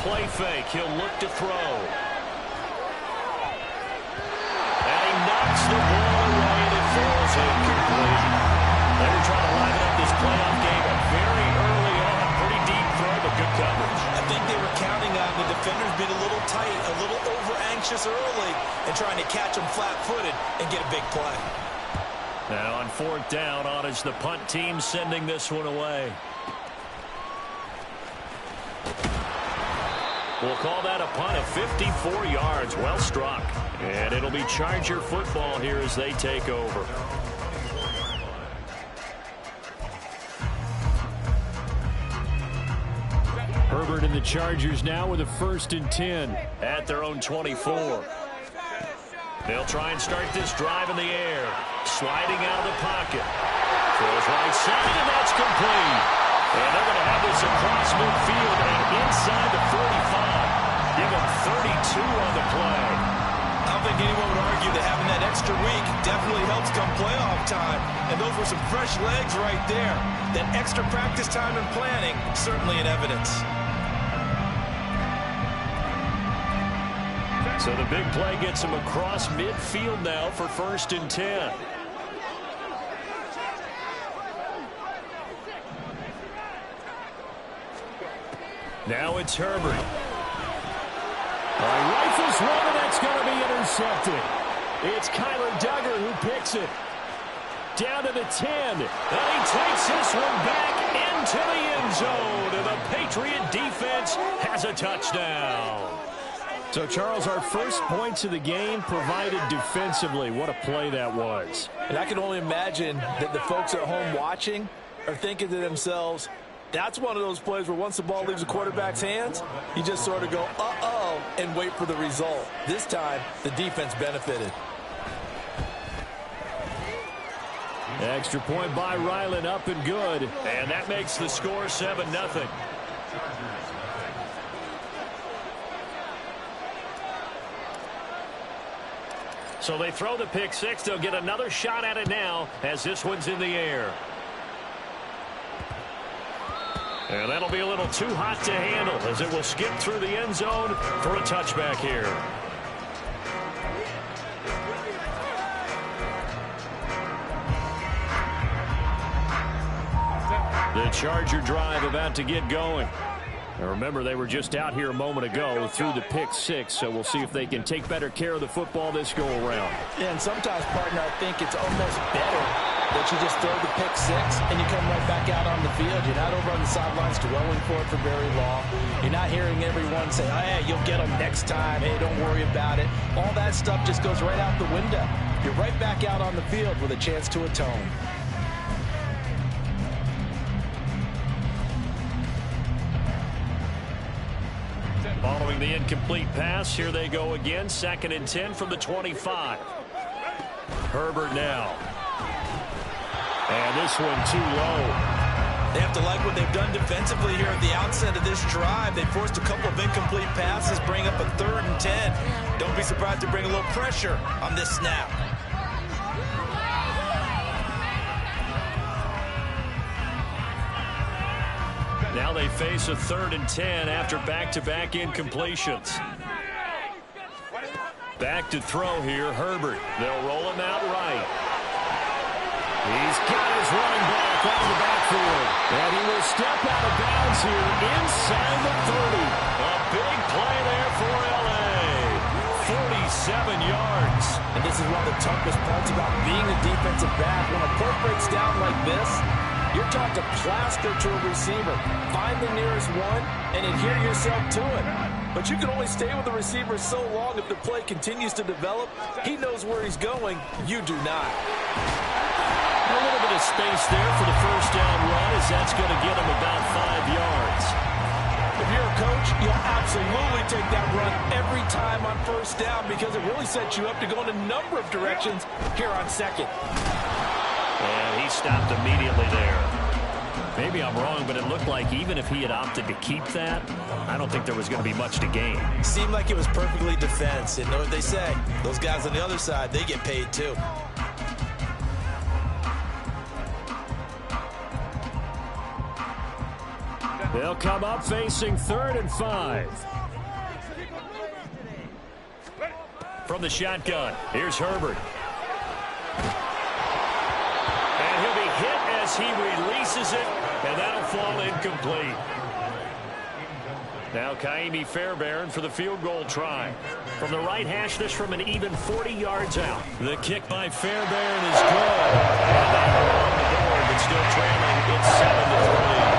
play fake. He'll look to throw. And he knocks the ball away, and it falls incomplete. They were trying to liven up this playoff game very early on. Pretty deep throw, but good coverage. I think they were counting on the defenders being a little tight, a little over-anxious early, and trying to catch them flat-footed and get a big play. Now on fourth down, on is the punt team sending this one away. We'll call that a punt of 54 yards. Well struck. And it'll be Charger football here as they take over. Herbert and the Chargers now with a 1st and 10 at their own 24. They'll try and start this drive in the air. Sliding out of the pocket. Throws right side, and that's complete. And they're going to have this across midfield and inside the 45. Give them 32 on the play. I don't think anyone would argue that having that extra week definitely helps come playoff time. And those were some fresh legs right there. That extra practice time and planning, certainly in evidence. So the big play gets him across midfield now for 1st and 10. Now it's Herbert. Rifles one, and that's going to be intercepted. It's Kyler Duggar who picks it. Down to the 10. And he takes this one back into the end zone. And the Patriot defense has a touchdown. So, Charles, our first points of the game provided defensively. What a play that was. And I can only imagine that the folks at home watching are thinking to themselves, that's one of those plays where once the ball leaves the quarterback's hands, you just sort of go, uh-oh, and wait for the result. This time, the defense benefited. Extra point by Ryland, up and good. And that makes the score 7-0. So they throw the pick six. They'll get another shot at it now as this one's in the air. And that'll be a little too hot to handle as it will skip through the end zone for a touchback here. The Charger drive about to get going. Now remember, they were just out here a moment ago through the pick six, so we'll see if they can take better care of the football this go-around. Yeah, and sometimes, partner, I think it's almost better that you just throw the pick six and you come right back out on the field. You're not over on the sidelines dwelling for it for very long. You're not hearing everyone say, oh, hey, you'll get them next time. Hey, don't worry about it. All that stuff just goes right out the window. You're right back out on the field with a chance to atone. Following the incomplete pass, here they go again. 2nd and 10 from the 25. Herbert now. And this one too low. They have to like what they've done defensively here at the outset of this drive. They forced a couple of incomplete passes, bring up a 3rd and 10. Don't be surprised to bring a little pressure on this snap. Now they face a 3rd and 10 after back-to-back incompletions. Back to throw here, Herbert. They'll roll him out right. He's got his running back out of the backfield. And he will step out of bounds here inside the 30. A big play there for L.A. 47 yards. And this is one of the toughest parts about being a defensive back. When a play breaks down like this, you're taught to plaster to a receiver. Find the nearest one and adhere yourself to it. But you can only stay with the receiver so long if the play continues to develop. He knows where he's going. You do not. A little bit of space there for the first down run as that's going to get him about 5 yards. If you're a coach, you'll absolutely take that run every time on first down because it really sets you up to go in a number of directions here on second. And he stopped immediately there. Maybe I'm wrong, but it looked like even if he had opted to keep that, I don't think there was going to be much to gain. Seemed like it was perfectly defense. And know what they say, those guys on the other side, they get paid too. They'll come up facing 3rd and 5. From the shotgun, here's Herbert. And he'll be hit as he releases it, and that'll fall incomplete. Now Kaimi Fairbairn for the field goal try. From the right hash, this from an even 40 yards out. The kick by Fairbairn is good. And they're on the board, but still trailing. It's 7-3.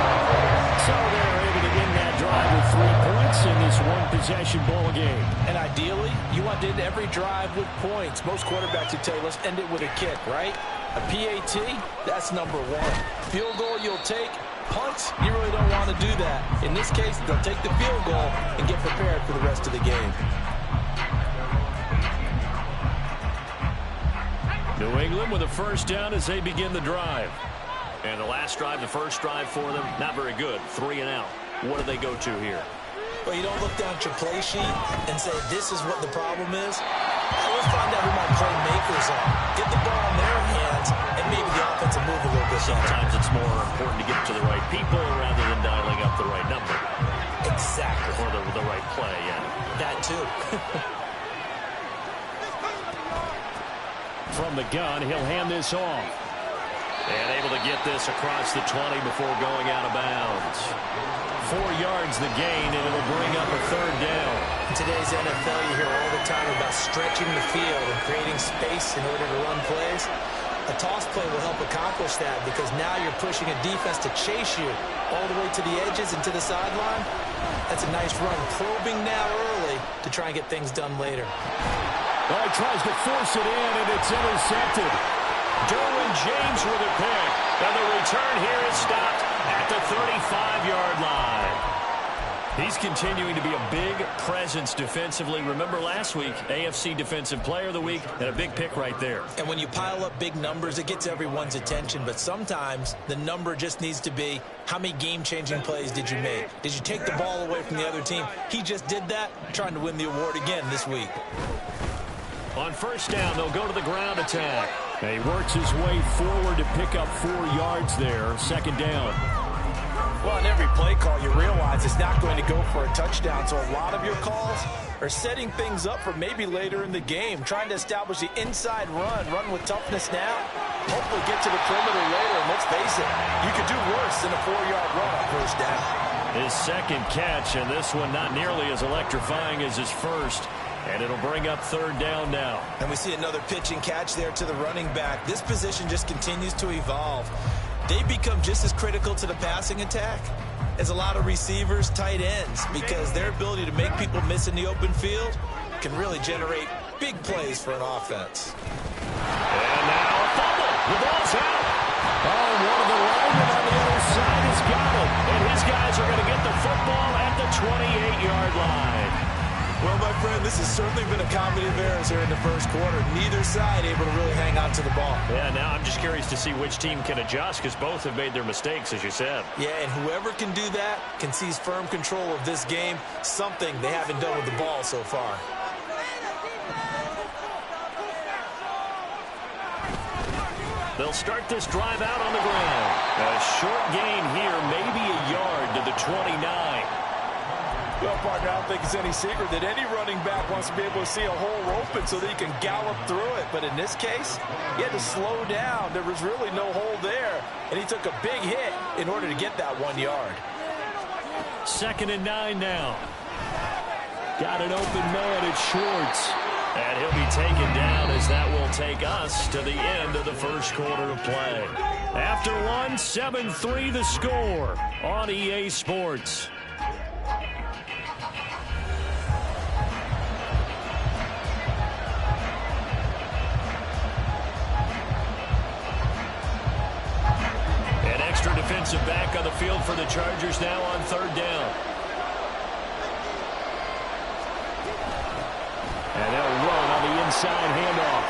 So they're able to win that drive with 3 points in this one-possession ball game. And ideally, you want to end every drive with points. Most quarterbacks would tell you, let's end it with a kick, right? A PAT, that's number 1. Field goal you'll take. Punts, you really don't want to do that. In this case, they'll take the field goal and get prepared for the rest of the game. New England with a first down as they begin the drive. And the last drive, the first drive for them, not very good. 3 and out. What do they go to here? Well, you don't look down at your play sheet and say, this is what the problem is. Let's find out who my playmakers are. Get the ball in their hands, and maybe the offense will move a little bit. Sometimes it's more important to get to the right people rather than dialing up the right number. Exactly. Or the right play, yeah. That too. From the gun, he'll hand this off. And able to get this across the 20 before going out of bounds. 4 yards the gain, and it'll bring up a 3rd down. In today's NFL, you hear all the time about stretching the field and creating space in order to run plays. A toss play will help accomplish that because now you're pushing a defense to chase you all the way to the edges and to the sideline. That's a nice run, probing now early to try and get things done later. Well, he tries to force it in, and it's intercepted. Derwin James with a pick. And the return here is stopped at the 35-yard line. He's continuing to be a big presence defensively. Remember last week, AFC Defensive Player of the Week, and a big pick right there. And when you pile up big numbers, it gets everyone's attention. But sometimes the number just needs to be, how many game-changing plays did you make? Did you take the ball away from the other team? He just did that, trying to win the award again this week. On first down, they'll go to the ground attack. He works his way forward to pick up 4 yards there. 2nd down. Well, in every play call, you realize it's not going to go for a touchdown. So a lot of your calls are setting things up for maybe later in the game, trying to establish the inside run with toughness now, hopefully get to the perimeter later. And let's face it, you could do worse than a 4-yard run on first down. His 2nd catch, and this one not nearly as electrifying as his first. And it'll bring up 3rd down now. And we see another pitch and catch there to the running back. This position just continues to evolve. They become just as critical to the passing attack as a lot of receivers, tight ends, because their ability to make people miss in the open field can really generate big plays for an offense. And now a fumble. The ball's out. Oh, one of the linemen on the other side has got it. And his guys are going to get the football at the 28-yard line. Well, my friend, this has certainly been a comedy of errors here in the first quarter. Neither side able to really hang on to the ball. Yeah, now I'm just curious to see which team can adjust because both have made their mistakes, as you said. Yeah, and whoever can do that can seize firm control of this game, something they haven't done with the ball so far. They'll start this drive out on the ground. A short gain here, maybe a yard to the 29. Well, partner, I don't think it's any secret that any running back wants to be able to see a hole open so that he can gallop through it. But in this case, he had to slow down. There was really no hole there, and he took a big hit in order to get that 1 yard. 2nd and 9 now. Got an open man at Schwartz. And he'll be taken down as that will take us to the end of the first quarter of play. After one, 7-3 the score on EA Sports. Defensive back on the field for the Chargers now on 3rd down. And they'll run on the inside handoff.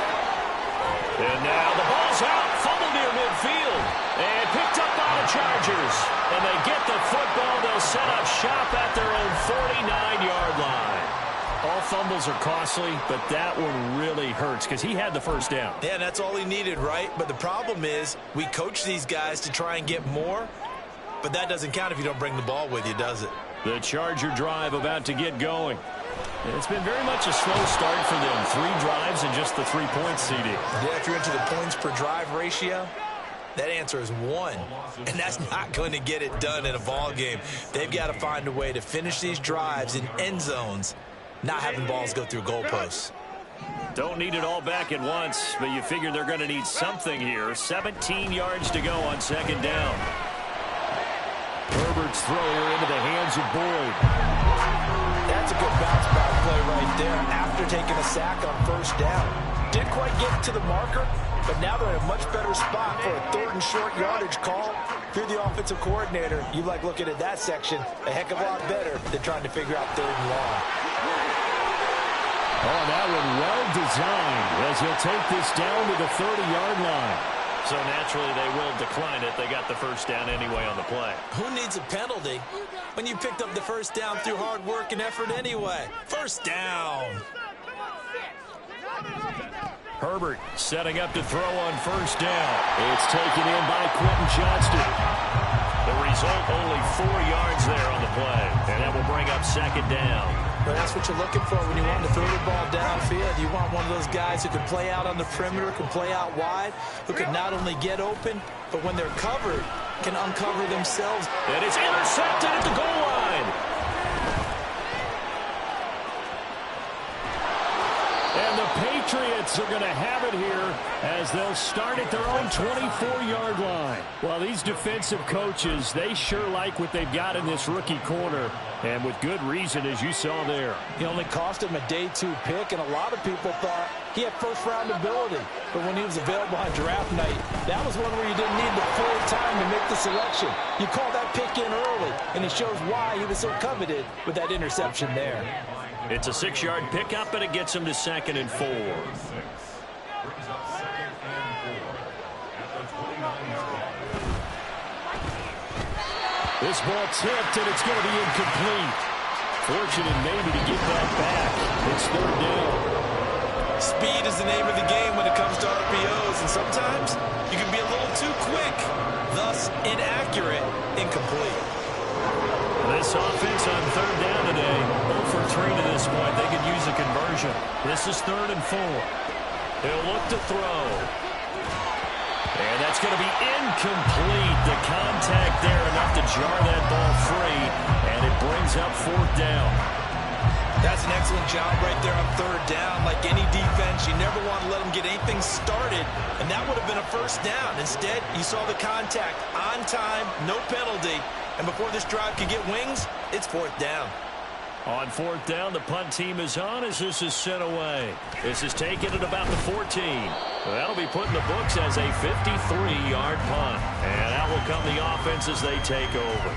And now the ball's out. Fumble near midfield. And picked up by the Chargers. And they get the football. They'll set up shop at their own 49-yard line. All fumbles are costly, but that one really hurts because he had the first down. Yeah, that's all he needed, right? But the problem is we coach these guys to try and get more, but that doesn't count if you don't bring the ball with you, does it? The Charger drive about to get going. It's been very much a slow start for them. 3 drives and just the 3 points, CD. Yeah, if you're into the points per drive ratio, that answer is 1. And that's not going to get it done in a ball game. They've got to find a way to finish these drives in end zones, not having balls go through goalposts. Don't need it all back at once, but you figure they're going to need something here. 17 yards to go on 2nd down. Herbert's throw into the hands of Boyd. That's a good bounce back play right there after taking a sack on 1st down. Didn't quite get to the marker, but now they're in a much better spot for a 3rd and short yardage call. If you're the offensive coordinator, you like looking at that section a heck of a lot better than trying to figure out 3rd and long. Oh, that one well designed as he'll take this down to the 30-yard line. So naturally they will decline it. They got the 1st down anyway on the play. Who needs a penalty when you picked up the 1st down through hard work and effort anyway? 1st down. Herbert setting up to throw on 1st down. It's taken in by Quentin Johnston. The result, only 4 yards there on the play. And that will bring up 2nd down. But that's what you're looking for when you want to throw the ball downfield. You want one of those guys who can play out on the perimeter, can play out wide, who can not only get open, but when they're covered, can uncover themselves. And it's intercepted at the goal line. And the Patriots are going to have it here as they'll start at their own 24-yard line. Well, these defensive coaches, they sure like what they've got in this rookie corner, and with good reason, as you saw there. He only cost him a day 2 pick, and a lot of people thought he had 1st-round ability. But when he was available on draft night, that was one where you didn't need the full time to make the selection. You call that pick in early, and it shows why he was so coveted with that interception there. It's a 6-yard pickup, and it gets him to 2nd and 4. This ball tipped, and it's going to be incomplete. Fortunate maybe to get that back. It's 3rd down. Speed is the name of the game when it comes to RPOs, and sometimes you can be a little too quick, thus inaccurate, incomplete. This offense on 3rd down today, 0 for 3 to this point. They could use a conversion. This is 3rd and 4. They'll look to throw. And that's going to be incomplete. The contact there enough to jar that ball free, and it brings up 4th down. That's an excellent job right there on 3rd down. Like any defense, you never want to let them get anything started, and that would have been a 1st down. Instead, you saw the contact on time, no penalty. And before this drive can get wings, it's 4th down. On 4th down, the punt team is on as this is sent away. This is taken at about the 14. That'll be put in the books as a 53-yard punt. And that will come the offense as they take over.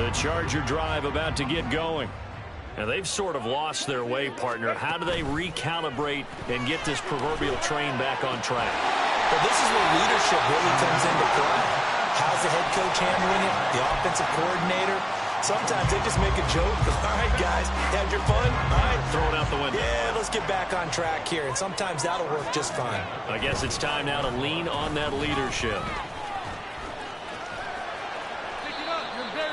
The Charger drive about to get going. Now, they've sort of lost their way, partner. How do they recalibrate and get this proverbial train back on track? Well, this is where leadership really comes into play. How's the head coach handling it? The offensive coordinator? Sometimes they just make a joke. All right, guys, had your fun? All right. Throw it out the window. Yeah, let's get back on track here. And sometimes that'll work just fine. I guess it's time now to lean on that leadership.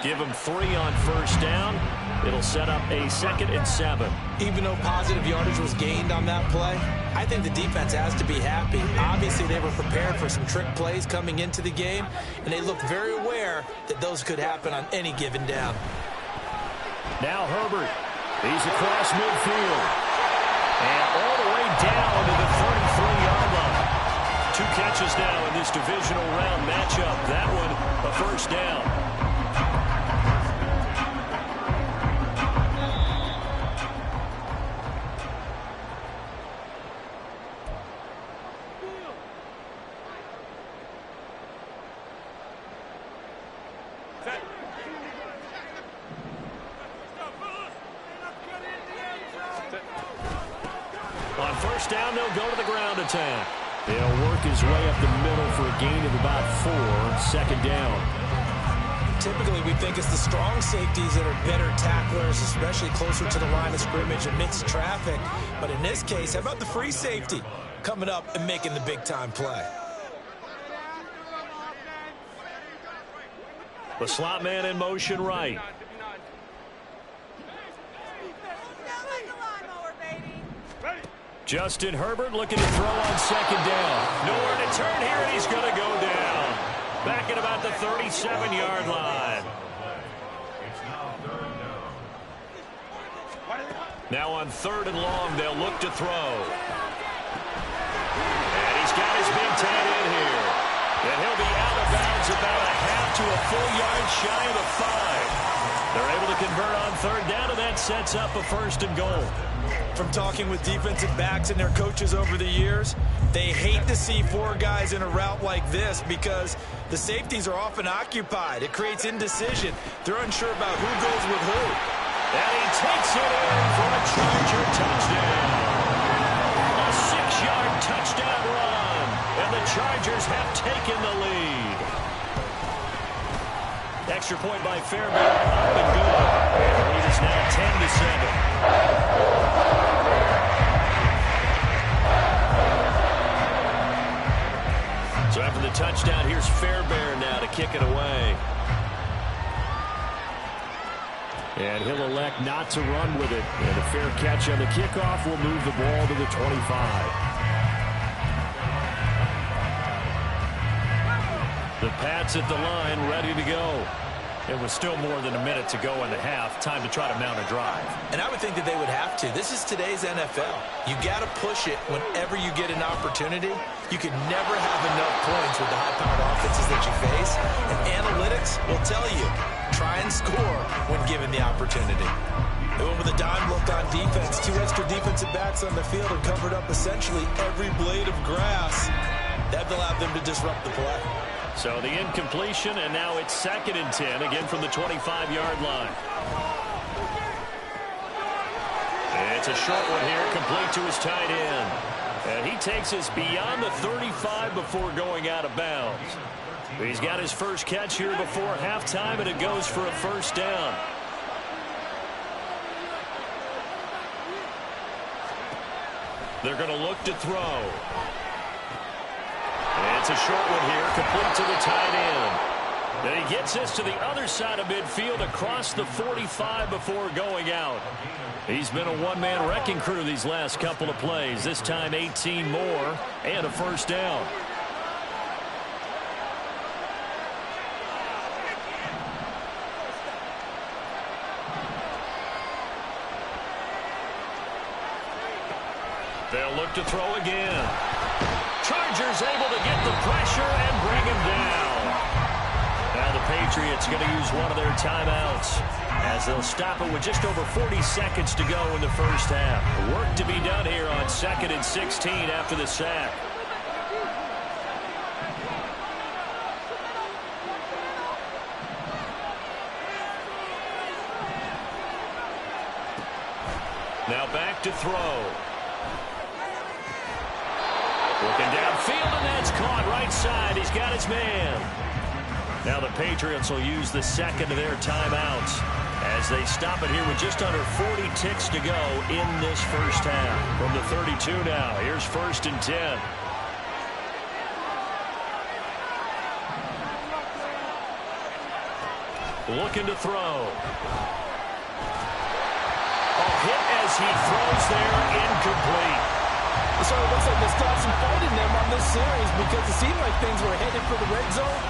Give them 3 on 1st down. It'll set up a 2nd and 7. Even though positive yardage was gained on that play, I think the defense has to be happy. Obviously, they were prepared for some trick plays coming into the game, and they looked very aware that those could happen on any given down. Now Herbert. He's across midfield. And all the way down to the 33-yard line. 2 catches now in this divisional round matchup. That one, a 1st down. On 1st down, they'll go to the ground attack. He'll work his way up the middle for a gain of about 4. 2nd down. Typically, we think it's the strong safeties that are better tacklers, especially closer to the line of scrimmage amidst traffic. But in this case, how about the free safety? coming up and making the big-time play. The slot man in motion right. Justin Herbert looking to throw on second down. Nowhere to turn here, and he's going to go down. Back at about the 37-yard line. Now on 3rd and long, they'll look to throw. And he's got his big tight end here. And he'll be out of bounds about a half to a full yard shy of the 5. They're able to convert on 3rd down, and that sets up a 1st and goal. From talking with defensive backs and their coaches over the years, they hate to see 4 guys in a route like this because the safeties are often occupied. It creates indecision. They're unsure about who goes with who. And he takes it in for a Charger touchdown. A 6-yard touchdown run. And the Chargers have taken the lead. Extra point by Fairbairn, up and good. And the lead is now 10-7. So after the touchdown, here's Fairbairn now to kick it away. And he'll elect not to run with it. And a fair catch on the kickoff will move the ball to the 25. The Pats at the line, ready to go. It was still more than a minute to go in the half. Time to try to mount a drive. And I would think that they would have to. This is today's NFL. You got to push it whenever you get an opportunity. You can never have enough points with the high-powered offenses that you face. And analytics will tell you, try and score when given the opportunity. They went with a dime look on defense. 2 extra defensive backs on the field and covered up essentially every blade of grass. That allowed them to disrupt the play. So the incompletion, and now it's 2nd and 10, again from the 25-yard line. It's a short one here, complete to his tight end. And he takes us beyond the 35 before going out of bounds. He's got his first catch here before halftime, and it goes for a 1st down. They're going to look to throw. It's a short one here, complete to the tight end. Then he gets us to the other side of midfield across the 45 before going out. He's been a one-man wrecking crew these last couple of plays. This time 18 more and a 1st down. They'll look to throw again. Chargers able to get the pressure and bring him down. Now the Patriots going to use one of their timeouts as they'll stop it with just over 40 seconds to go in the 1st half. Work to be done here on 2nd and 16 after the sack. Now back to throw. Looking downfield, and that's caught right side. He's got his man. Now the Patriots will use the 2nd of their timeouts as they stop it here with just under 40 ticks to go in this 1st half. From the 32 now, here's 1st and 10. Looking to throw. A hit as he throws there, incomplete. So it looks like they stopped some fight in them on this series because it seemed like things were headed for the red zone.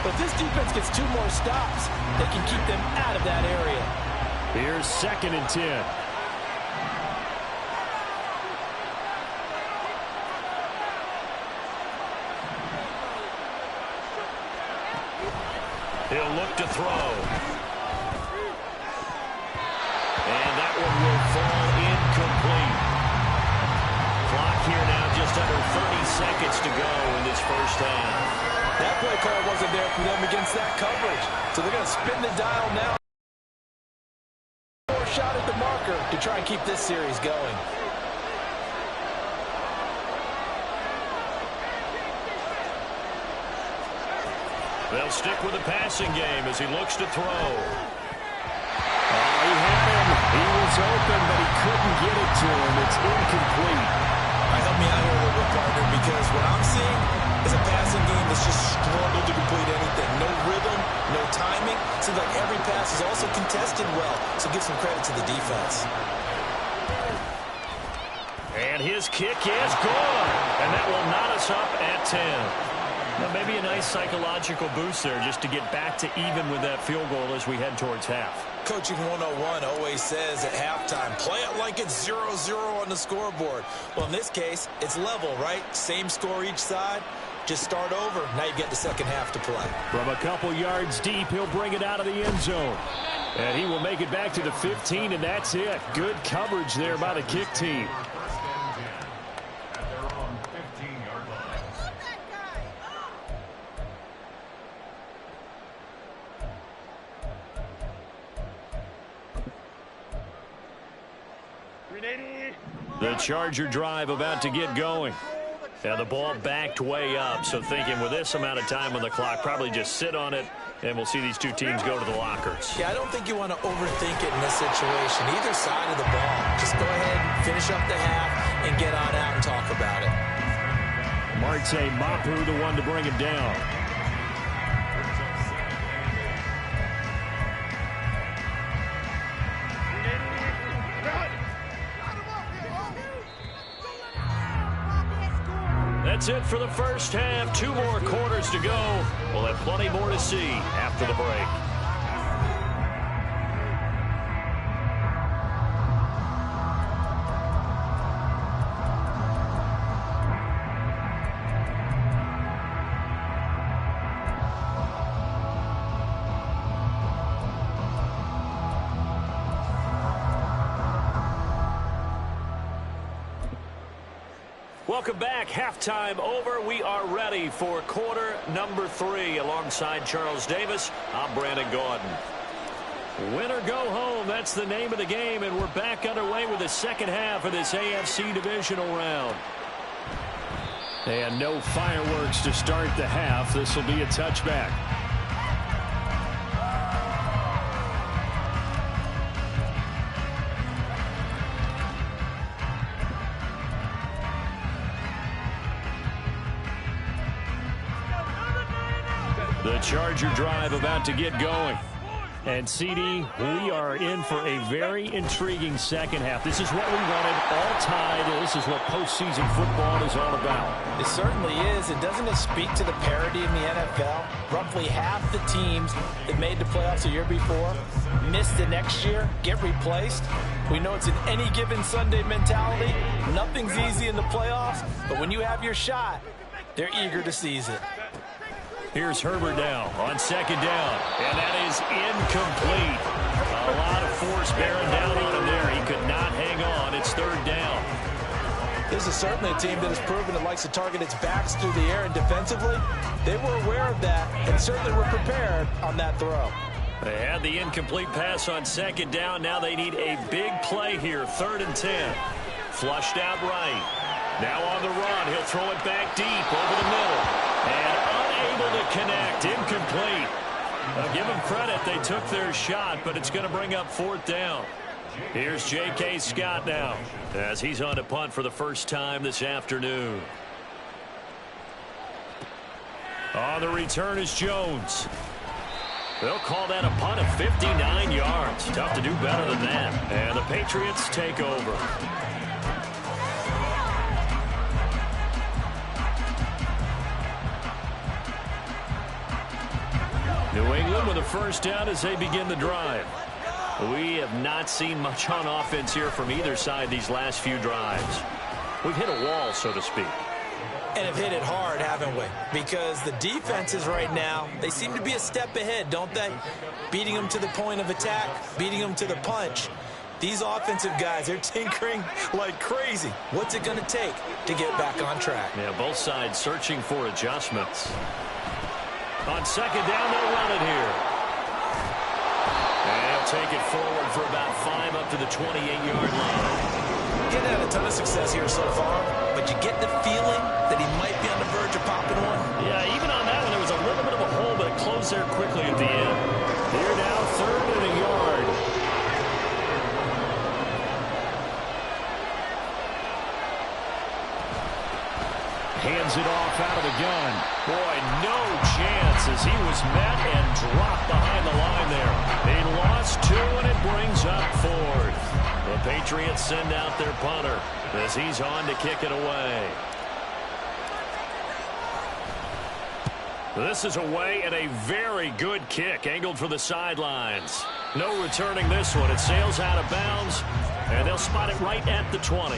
But this defense gets 2 more stops. They can keep them out of that area. Here's 2nd and 10. He'll look to throw. And that one will fall incomplete. Clock here now, just under 30 seconds to go in this 1st half. That play call wasn't there for them against that coverage. So they're going to spin the dial now. More shot at the marker to try and keep this series going. They'll stick with the passing game as he looks to throw. He had him. He was open, but he couldn't get it to him. It's incomplete. Help me out here a little bit, Paul. seeing is a passing game that's just struggled to complete anything. No rhythm, no timing. Seems like every pass is also contested well, so give some credit to the defense. And his kick is good. And that will knot us up at 10. Now, maybe a nice psychological boost there just to get back to even with that field goal as we head towards half. Coaching 101 always says at halftime, play it like it's 0-0 on the scoreboard. Well, in this case, it's level, right? Same score each side. Just start over. Now you get the second half to play. From a couple yards deep, he'll bring it out of the end zone. And he will make it back to the 15, and that's it. Good coverage there by the kick team. The Charger drive about to get going. And the ball backed way up, so thinking with this amount of time on the clock, probably just sit on it, and we'll see these two teams go to the lockers. Yeah, I don't think you want to overthink it in this situation. Either side of the ball. Just go ahead and finish up the half and get on out and talk about it. Marte Mapu, the one to bring it down. That's it for the first half. 2 more quarters to go. We'll have plenty more to see after the break. Welcome back. Halftime over. We are ready for quarter number 3. Alongside Charles Davis, I'm Brandon Gaudin. Win or go home, that's the name of the game, and we're back underway with the second half of this AFC divisional round. And no fireworks to start the half. This will be a touchback. The Charger drive about to get going. And, CD, we are in for a very intriguing second half. This is what we wanted, all tied. This is what postseason football is all about. It certainly is. And doesn't it speak to the parity in the NFL? Roughly half the teams that made the playoffs a year before miss the next year, get replaced. We know it's an any given Sunday mentality. Nothing's easy in the playoffs, but when you have your shot, they're eager to seize it. Here's Herbert now on second down, and that is incomplete. A lot of force bearing down on him there. He could not hang on. It's third down. This is certainly a team that has proven it likes to target its backs through the air, and defensively, they were aware of that and certainly were prepared on that throw. They had the incomplete pass on second down. Now they need a big play here, 3rd and 10. Flushed out right. Now on the run, he'll throw it back deep over the middle. And unable to connect, incomplete. I'll give them credit, they took their shot, but it's going to bring up 4th down. Here's J.K. Scott now, as he's on to punt for the first time this afternoon. On the return is Jones. They'll call that a punt of 59 yards. Tough to do better than that. And the Patriots take over. New England with a first down as they begin the drive. We have not seen much on offense here from either side these last few drives. We've hit a wall, so to speak. And have hit it hard, haven't we? Because the defenses right now, they seem to be a step ahead, don't they? Beating them to the point of attack, beating them to the punch. These offensive guys, they're tinkering like crazy. What's it going to take to get back on track? Yeah, both sides searching for adjustments. On second down, they'll run it here. And he'll take it forward for about 5 up to the 28-yard line. Getting had a ton of success here so far, but you get the feeling that he might be on the verge of popping one. Yeah, even on that one, there was a little bit of a hole, but it closed there quickly at the end. Here now, 3rd and a yard. Hands it off out of the gun. Boy, no chance as he was met and dropped behind the line there. He lost 2, and it brings up 4th. The Patriots send out their punter as he's on to kick it away. This is away and a very good kick angled for the sidelines. No returning this one. It sails out of bounds, and they'll spot it right at the 20.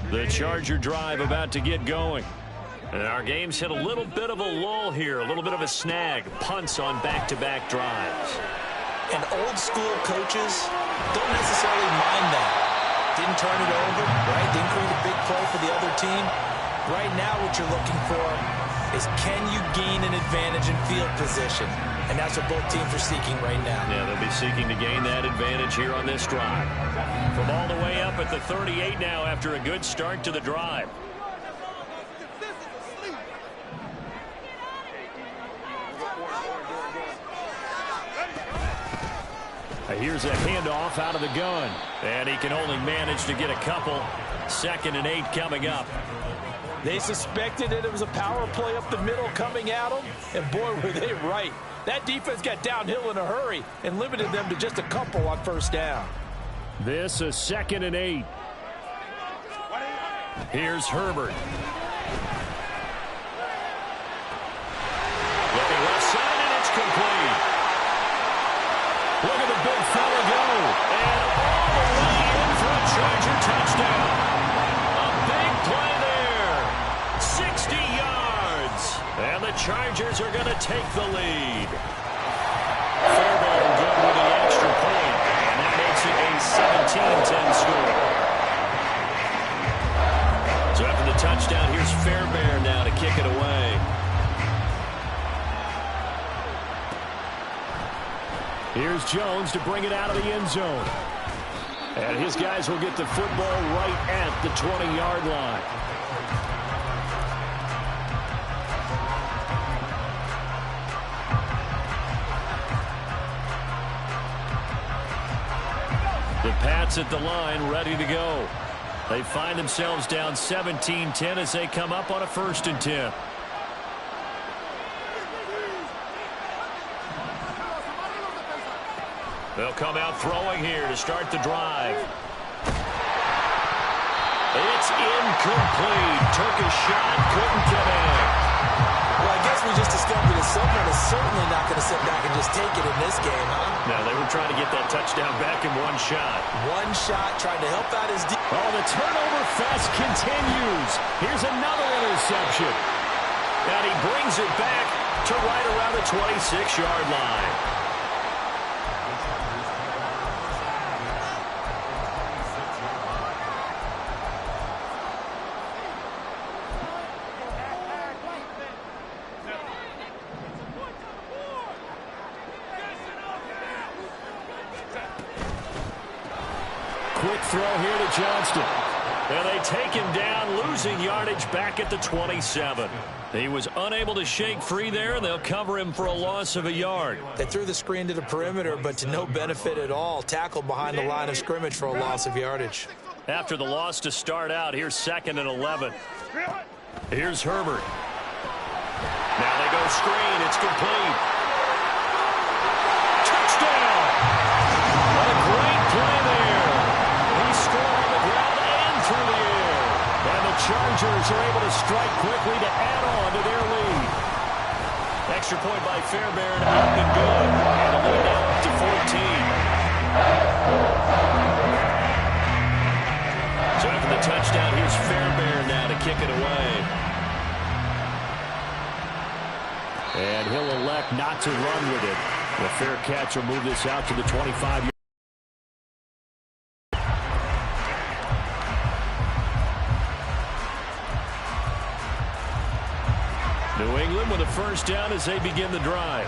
The Charger drive about to get going. And our game's hit a little bit of a lull here, a little bit of a snag. Punts on back-to-back drives. And old-school coaches don't necessarily mind that. Didn't turn it over, right? Didn't create a big play for the other team. Right now what you're looking for is can you gain an advantage in field position? And that's what both teams are seeking right now. Yeah, they'll be seeking to gain that advantage here on this drive. From all the way up at the 38 now after a good start to the drive. Here's a handoff out of the gun. And he can only manage to get a couple. 2nd and 8 coming up. They suspected that it was a power play up the middle coming at them. And boy, were they right. That defense got downhill in a hurry and limited them to just a couple on 1st down. This is 2nd and 8. Here's Herbert. Looking left side, and it's complete. Look at the big fella go. And all the way in for a Charger touchdown. A big play there. 60 yards. And the Chargers are going to take the lead. Fairbairn good with the extra point. And that makes it a 17-10 score. So after the touchdown, here's Fairbairn now to kick it away. Here's Jones to bring it out of the end zone. And his guys will get the football right at the 20-yard line. The Pats at the line ready to go. They find themselves down 17-10 as they come up on a 1st and 10. They'll come out throwing here to start the drive. It's incomplete. Took a shot, couldn't connect. Well, I guess we just discovered that someone is certainly not going to sit back and just take it in this game, huh? No, they were trying to get that touchdown back in one shot. One shot, trying to help out his defense. Oh, the turnover fest continues. Here's another interception. And he brings it back to right around the 26-yard line. Quick throw here to Johnston. And they take him down, losing yardage back at the 27. He was unable to shake free there, and they'll cover him for a loss of a yard. They threw the screen to the perimeter, but to no benefit at all. Tackled behind the line of scrimmage for a loss of yardage. After the loss to start out, here's 2nd and 11. Here's Herbert. Now they go screen. It's complete. Touchdown! What a great play there. He scored on the ground and through the air. And the Chargers are able to strike quickly to add on to their lead. Extra point by Fairbairn up and good. And a lead now up to 14. So after the touchdown, here's Fairbairn now to kick it away. And he'll elect not to run with it. The fair catch will move this out to the 25-yard. New England with a 1st down as they begin the drive.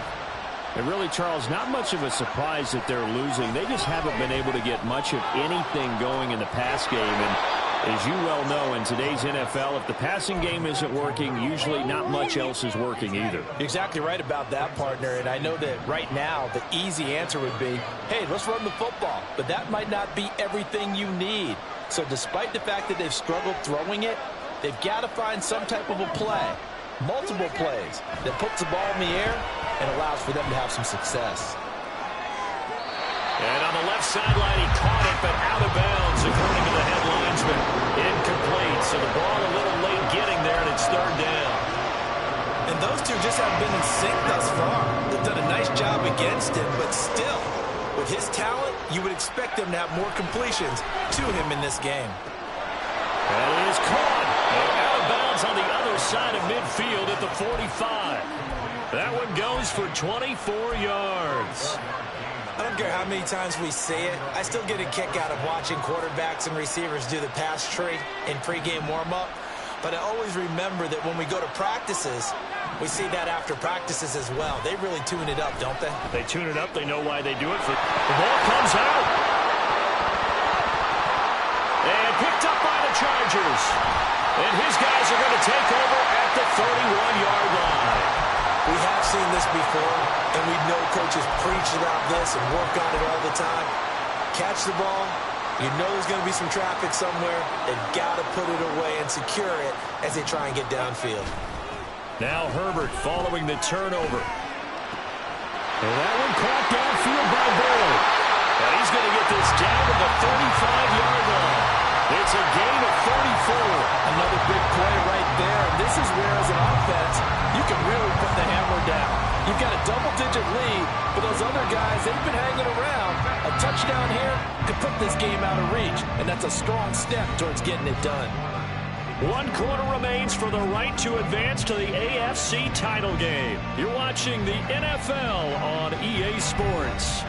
And really, Charles, not much of a surprise that they're losing. They just haven't been able to get much of anything going in the pass game. And As you well know, in today's NFL, if the passing game isn't working, usually not much else is working either. You're exactly right about that, partner. And I know that right now the easy answer would be, hey, let's run the football. But that might not be everything you need. So despite the fact that they've struggled throwing it, they've got to find some type of a play, multiple plays, that puts the ball in the air and allows for them to have some success. And on the left sideline, he caught it, but out of bounds, according to the head linesman. Incomplete, so the ball a little late getting there, and it's third down. And those two just haven't been in sync thus far. They've done a nice job against him, but still, with his talent, you would expect them to have more completions to him in this game. And it is caught. And out of bounds on the other side of midfield at the 45. That one goes for 24 yards. I don't care how many times we see it. I still get a kick out of watching quarterbacks and receivers do the pass tree in pregame warm-up. But I always remember that when we go to practices, we see that after practices as well. They really tune it up, don't they? They tune it up. They know why they do it. The ball comes out. And picked up by the Chargers. And his guys are going to take over at the 31-yard line. We have seen this before, and we know coaches preach about this and work on it all the time. Catch the ball. You know there's going to be some traffic somewhere. They've got to put it away and secure it as they try and get downfield. Now Herbert following the turnover. And that one caught downfield by Burrow. And he's going to get this down to the 35-yard line. It's a gain of 34. Another big play right there. And this is where, as an offense, you can really put the hammer down. You've got a double-digit lead, but those other guys, they've been hanging around. A touchdown here could put this game out of reach, and that's a strong step towards getting it done. 1 quarter remains for the right to advance to the AFC title game. You're watching the NFL on EA Sports.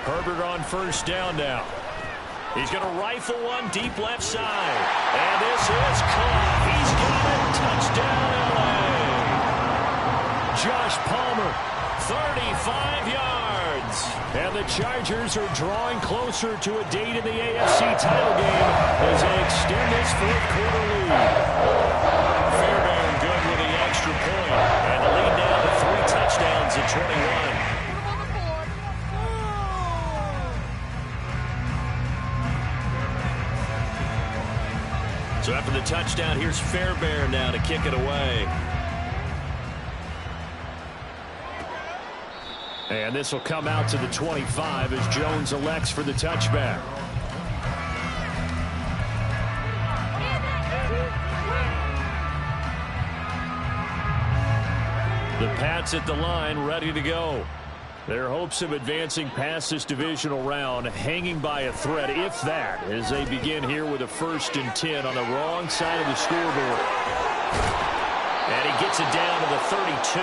Herbert on first down now. He's going to rifle one deep left side. And this is caught. He's got it. Touchdown, L.A. Josh Palmer, 35 yards. And the Chargers are drawing closer to a date in the AFC title game as they extend this fourth quarter lead. Fairbairn good with the extra point. And the lead now to 3 touchdowns at 21. So after the touchdown, here's Fairbairn now to kick it away. And this will come out to the 25 as Jones elects for the touchback. The Pats at the line, ready to go. Their hopes of advancing past this divisional round hanging by a thread, if that, as they begin here with a 1st and 10 on the wrong side of the scoreboard. And he gets it down to the 32.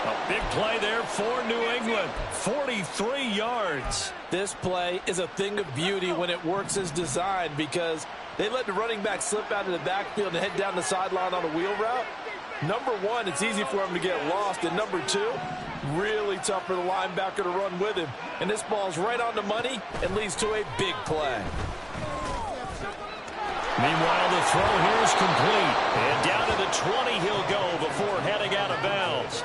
A big play there for New England. 43 yards. This play is a thing of beauty when it works as designed because they let the running back slip out of the backfield and head down the sideline on a wheel route. Number one, it's easy for him to get lost. And number two, really tough for the linebacker to run with him. And this ball's right on the money and leads to a big play. Meanwhile, the throw here is complete. And down to the 20 he'll go before heading out of bounds.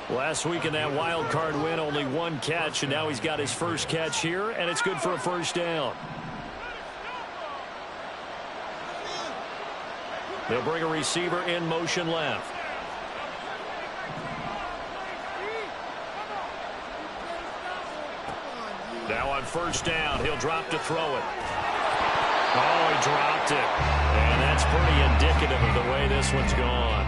Last week in that wild card win, only 1 catch, and now he's got his first catch here, and it's good for a first down. They'll bring a receiver in motion left. Now on first down, he'll drop to throw it. Oh, he dropped it. And that's pretty indicative of the way this one's gone.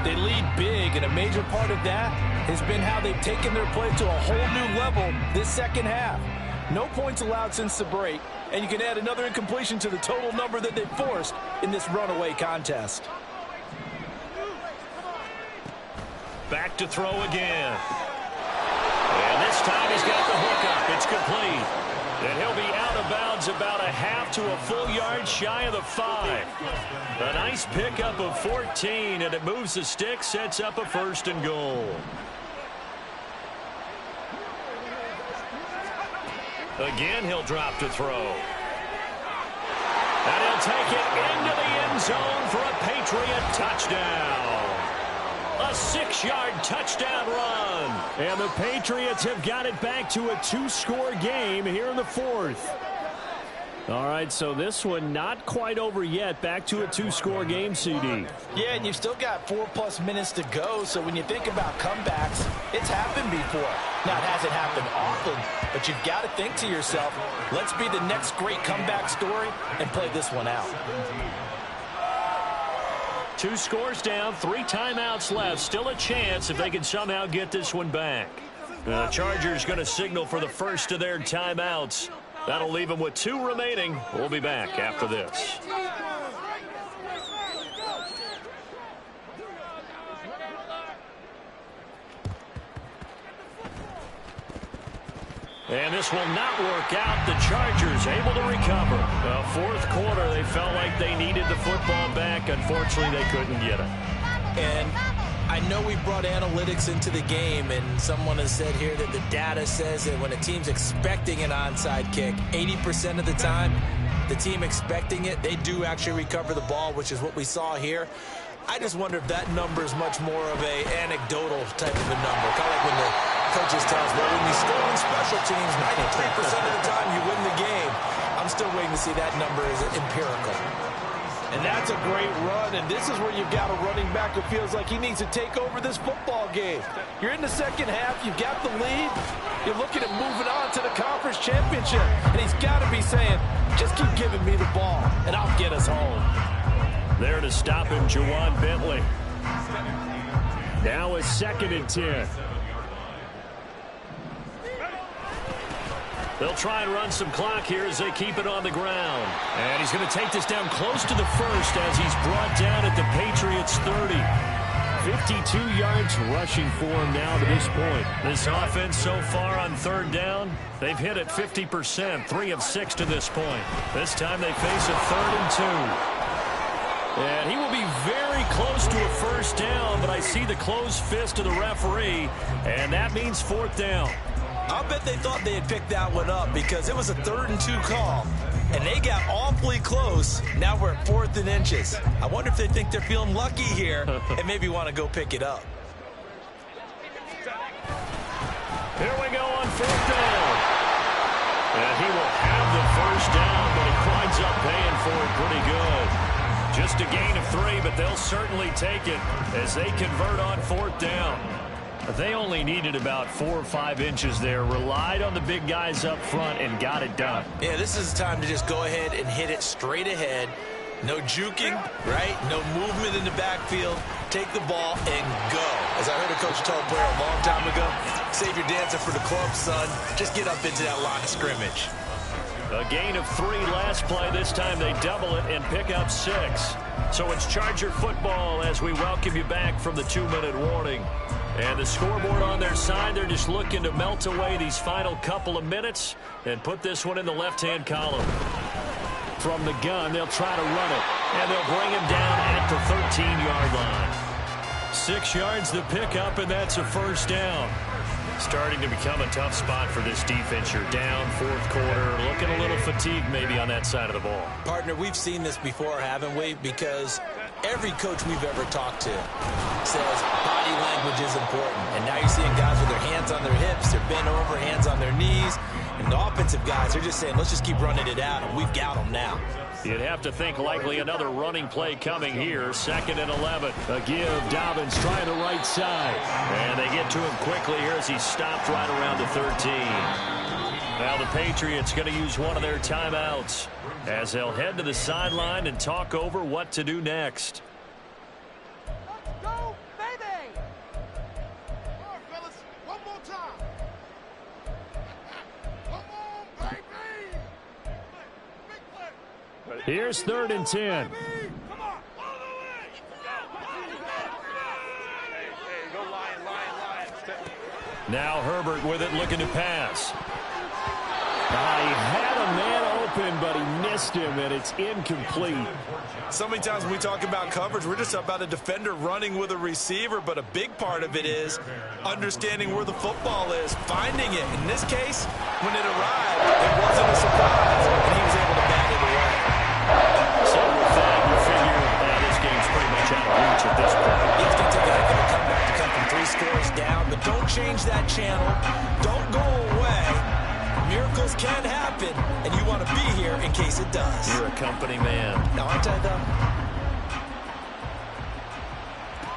They lead big, and a major part of that has been how they've taken their play to a whole new level this second half. No points allowed since the break, and you can add another incompletion to the total number that they've forced in this runaway contest. Back to throw again. And this time he's got the hook up. It's complete. And he'll be out of bounds about a half to a full yard shy of the 5. A nice pickup of 14, and it moves the stick, sets up a 1st and goal. Again, he'll drop to throw. And he'll take it into the end zone for a Patriot touchdown. A 6-yard touchdown run. And the Patriots have got it back to a 2-score game here in the 4th. All right, so this one not quite over yet. Back to a 2-score game, CD. Yeah, and you've still got 4+ minutes to go, so when you think about comebacks, it's happened before. Now, it hasn't happened often, but you've got to think to yourself, let's be the next great comeback story and play this one out. 2 scores down, 3 timeouts left. Still a chance if they can somehow get this one back. The Chargers going to signal for the first of their timeouts. That'll leave them with 2 remaining. We'll be back after this. And this will not work out. The Chargers able to recover. The 4th quarter, they felt like they needed the football back. Unfortunately, they couldn't get it. And I know we brought analytics into the game, and someone has said here that the data says that when a team's expecting an onside kick, 80% of the time, the team expecting it, they do actually recover the ball, which is what we saw here. I just wonder if that number is much more of a anecdotal type of a number. Kind of like when the coaches tell us, well, when you score on special teams, 93% of the time you win the game. I'm still waiting to see that number is empirical. And that's a great run, and this is where you've got a running back who feels like he needs to take over this football game. You're in the second half, you've got the lead, you're looking at moving on to the conference championship, and he's got to be saying, just keep giving me the ball, and I'll get us home. There to stop him, Juwan Bentley. Now a 2nd and 10. They'll try and run some clock here as they keep it on the ground. And he's going to take this down close to the 1st as he's brought down at the Patriots' 30. 52 yards rushing for him now to this point. This offense so far on 3rd down, they've hit it 50%, 3 of 6 to this point. This time they face a 3rd and 2. And he will be very close to a 1st down, but I see the closed fist of the referee, and that means 4th down. I'll bet they thought they had picked that one up because it was a 3rd and 2 call, and they got awfully close. Now we're at 4th and inches. I wonder if they think they're feeling lucky here and maybe want to go pick it up. Here we go on 4th down. And he will have the 1st down, but he winds up paying for it pretty good. Just a gain of 3, but they'll certainly take it as they convert on 4th down. They only needed about 4 or 5 inches there, relied on the big guys up front, and got it done. Yeah, this is the time to just go ahead and hit it straight ahead. No juking, right? No movement in the backfield. Take the ball and go. As I heard a coach tell a player a long time ago, save your dancing for the club, son. Just get up into that line of scrimmage. A gain of 3 last play. This time they double it and pick up 6. So it's Charger football as we welcome you back from the 2-minute warning. And the scoreboard on their side, they're just looking to melt away these final couple of minutes and put this one in the left-hand column. From the gun, they'll try to run it, and they'll bring him down at the 13-yard line. 6 yards the pickup, and that's a 1st down. Starting to become a tough spot for this defense. You're down 4th quarter, looking a little fatigued maybe on that side of the ball. Partner, we've seen this before, haven't we? Because every coach we've ever talked to says body language is important. And now you're seeing guys with their hands on their hips, they're bent over, hands on their knees. And the offensive guys, they're just saying, let's just keep running it out, and we've got them now. You'd have to think likely another running play coming here. 2nd and 11. A give. Dobbins trying the right side. And they get to him quickly here as he's stopped right around the 13. Now the Patriots going to use one of their timeouts as they'll head to the sideline and talk over what to do next. Go, baby! All right, fellas, one more time. Come on, baby! Big play. Here's 3rd and 10. Come on, all the way! Hey, go Lion. Now Herbert with it, looking to pass. He had a man open, but he missed him, and it's incomplete. So many times when we talk about coverage, we're just about a defender running with a receiver, but a big part of it is understanding where the football is, finding it. In this case, when it arrived, it wasn't a surprise, and he was able to bat it away. So with that, you figure this game's pretty much out of reach at this point. It's going to take a heck of a comeback to come from 3 scores down, but don't change that channel. Don't go away. Miracles can happen, and you want to be here in case it does. You're a company man. Now, aren't I, though?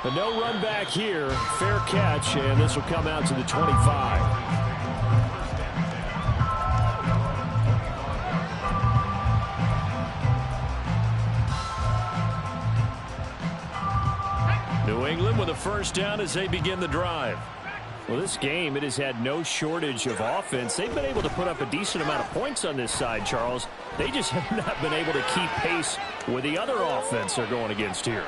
But no run back here. Fair catch, and this will come out to the 25. New England with a first down as they begin the drive. Well, this game, it has had no shortage of offense. They've been able to put up a decent amount of points on this side, Charles. They just have not been able to keep pace with the other offense they're going against here.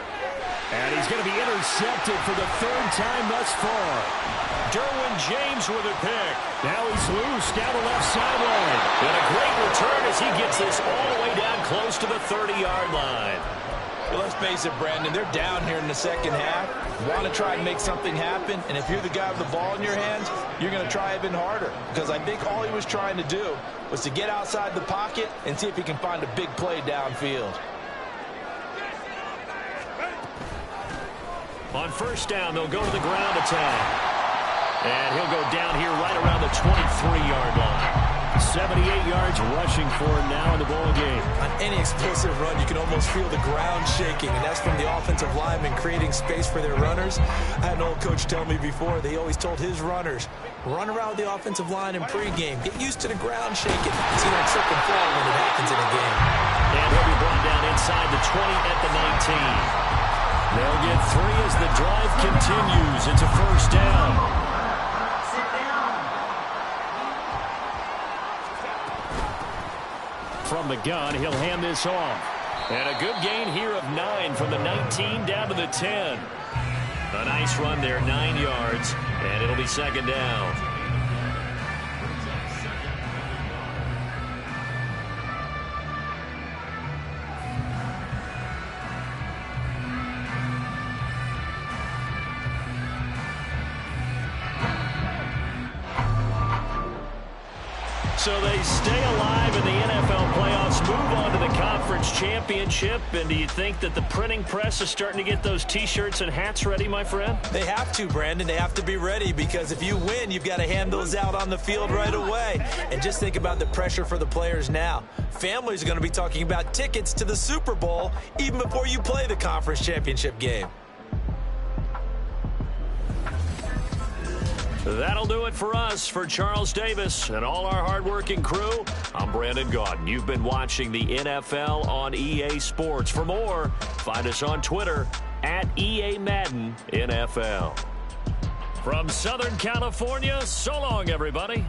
And he's going to be intercepted for the 3rd time thus far. Derwin James with a pick. Now he's loose down the left sideline. And a great return as he gets this all the way down close to the 30-yard line. Well, let's face it, Brandon, they're down here in the second half. Want to try and make something happen, and if you're the guy with the ball in your hands, you're going to try even harder. Because I think all he was trying to do was to get outside the pocket and see if he can find a big play downfield. On first down, they'll go to the ground attack. And he'll go down here right around the 23-yard line. 78 yards rushing for him now in the ball game. On any explosive run, you can almost feel the ground shaking, and that's from the offensive linemen creating space for their runners. I had an old coach tell me before, they always told his runners, run around with the offensive line in pregame. Get used to the ground shaking. You see that trip and fall when it happens in a game. And he'll be brought down inside the 20 at the 19. They'll get 3 as the drive continues. It's a first down. From the gun, he'll hand this off. And a good gain here of 9 from the 19 down to the 10. A nice run there, 9 yards, and it'll be second down. So they stay alive in the NFL playoffs, move on to the conference championship. And do you think that the printing press is starting to get those T-shirts and hats ready, my friend? They have to, Brandon. They have to be ready because if you win, you've got to hand those out on the field right away. And just think about the pressure for the players now. Families are going to be talking about tickets to the Super Bowl even before you play the conference championship game. That'll do it for us. For Charles Davis and all our hardworking crew, I'm Brandon Gaudin. You've been watching the NFL on EA Sports. For more, find us on Twitter at EA Madden NFL. From Southern California, so long, everybody.